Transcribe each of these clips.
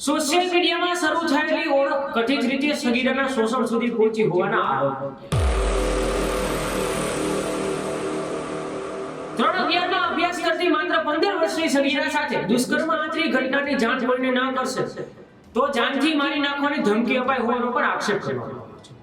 Social મીડિયામાં શરૂ થયેલી ઓળખ કથિત રીતે સગીરાના શોષણ સુધી પહોંચી હોવાના આરોપ. 3/11માં અભ્યાસ કરતી માત્ર 15 વર્ષની સગીરા સાથે દુષ્કર્મ આચરી ઘટનાની જાણ કોઈને ન કરશે તો જાનથી મારી નાખવાની ધમકી અપાઈ હોવાનો પણ આક્ષેપ કરવામાં આવ્યો છે.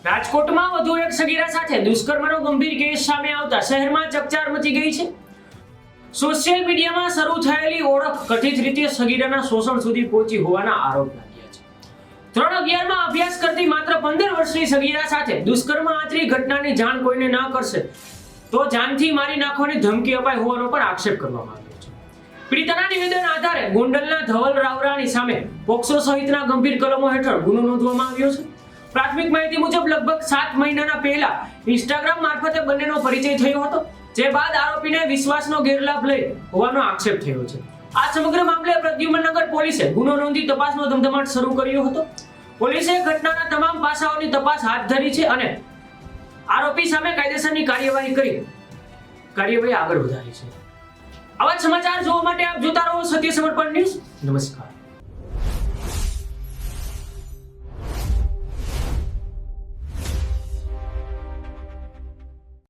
રાજકોટમાં વધુ એક સગીરા સાથે દુષ્કર્મનો ગંભીર કેસ સામે આવતા શહેરમાં ચકચાર મચી ગઈ છે. સોશિયલ મીડિયામાં શરૂ થયેલી ઓળખ કથિત રીતે સગીરાના શોષણ સુધી પહોંચી હોવાના આરોપ લાગ્યા છે. 3/11માં અભ્યાસ કરતી માત્ર 15 વર્ષની સગીરા સાથે દુષ્કર્મ આચરી ઘટનાની જાણ કોઈને ન કરશે તો જાનથી મારી નાખવાની ધમકી અપાઈ હોવાનો પણ આક્ષેપ કરવામાં આવ્યો છે. પીડિતાના નિવેદન આધારે ગોંડલના ધવલ રાવરાની સામે પોક્સો સહિતના ગંભીર કલમો હેઠળ ગુનો નોંધવામાં આવ્યો છે. પ્રાથમિક માહિતી મુજબ લગભગ 7 મહિનાના પહેલા ઇન્સ્ટાગ્રામ મારફતે બંનેનો પરિચય થયો હતો, જે બાદ આરોપીને વિશ્વાસનો ગેરલાભ લઈ હોવાનો આક્ષેપ થયો છે. આ સમગ્ર મામલે પ્રદ્યુમનનગર પોલીસે ગુનો નોંધી તપાસનો ધમધમાટ શરૂ કર્યો હતો. પોલીસે ઘટનાના તમામ પાસાઓની તપાસ હાથ ધરી છે અને આરોપી સામે કાયદેસરની કાર્યવાહી આગળ વધારી છે. આવા સમાચાર જોવા માટે આપ જોતા રહો સત્ય સમર્પણ ન્યૂઝ. નમસ્કાર.